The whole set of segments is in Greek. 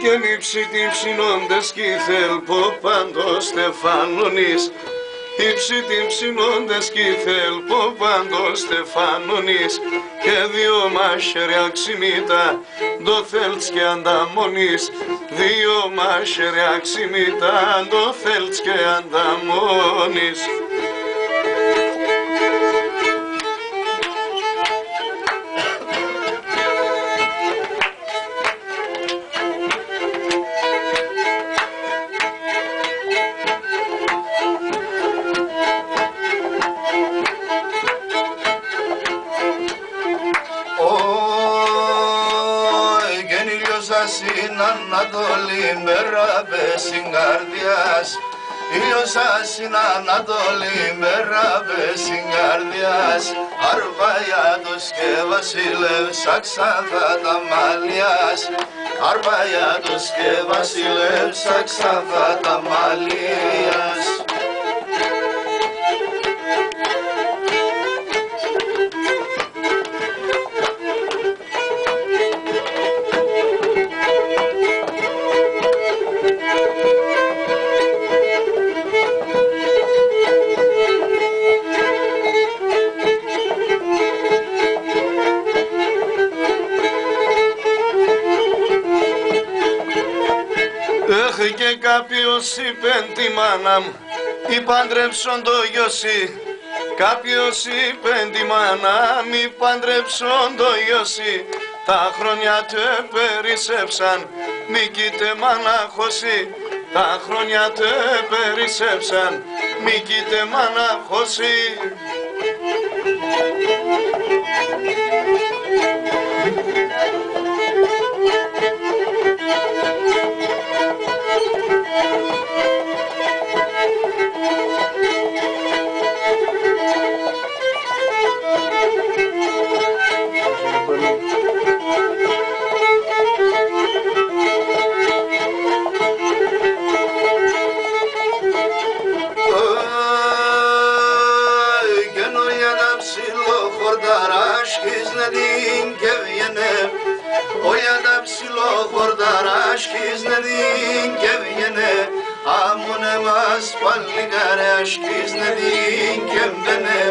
και νύψητοι ψινώντες κι θέλπο πάντος Στεφάνονης. Υψητοί ψινώντες κι θέλπο πάντος Στεφάνονης. Και δύο μάχαιρια ξημίτα το θέλτς και ανταμονής. Δύο μάχαιρια ξημίτα το θέλτς και ανταμονής. Στην Ανατολή μέρα πεσιγκαρδιάς, ήλιος στην Ανατολή μέρα πεσιγκαρδιάς. Αρβαϊάτος και βασιλεύς Αξάνθα τα Μαλιάς. Αρβαϊάτος και βασιλεύς Αξάνθα τα Μαλιάς. Και κάποιος είπεν τη μάνα μου, μη παντρέψον το γιωσί. Κάποιος είπεν τη μάνα, μη παντρέψον το γιωσί. Τα χρόνια τε περισσέψαν, μη κοίτε μαναχωσί. Τα χρόνια τε περισσέψαν, μη κοίτε μαναχωσί. Amune mas palligare aşkiz nedin kembene.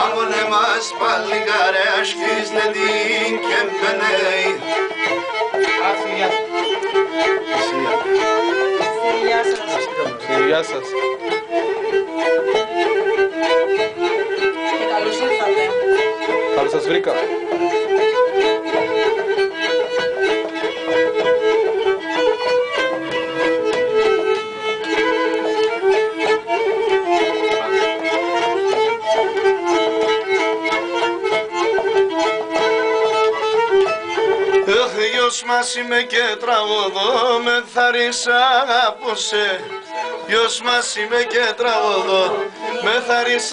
Amune mas palligare aşkiz nedin kembene. Γεια σας. Και καλώς ήρθατε. Καλώς σας βρήκα. Γιος μας είμαι και τραγωδό, με θαρρύς από σε. Γιος μας είμαι και τραγωδό, με θαρρύς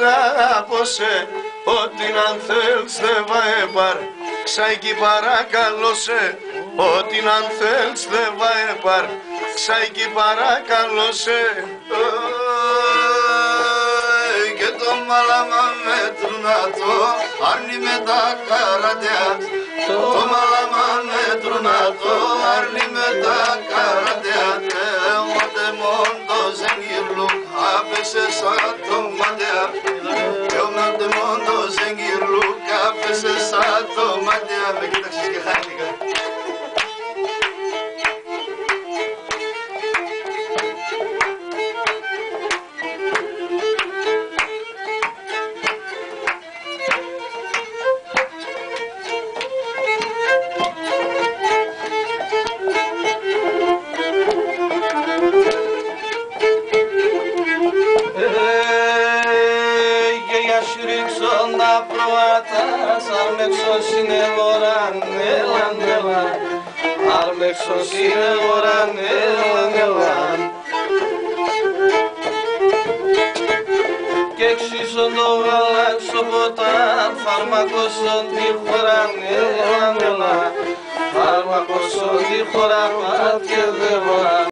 από σε. Ό,τι αν θέλεις δεν βαέπαρ, ξαϊκή παρακαλώ σε. Ό,τι αν θέλεις δεν βαέπαρ, ξαϊκή παρακαλώ σε. Και το μάλαμα μετρουνατό, άρνη με τα καρατιά. Το μάλαμα μετρουνατό, άρνη με τα καρατιά. Ότε μόντο ζεγγύρλου, άπεσε σαν το μάτια. Ότε μόντο ζεγγύρλου, άπεσε σαν το μάτια. Με κοίταξες και χάθηκα. Αρμέξος είναι ώραν, έλαν. Και εξίσον το γαλάξο ποτάν, φάρμακοσον τη χωράν, έλαν. Φάρμακοσον τη χώρα, πάτια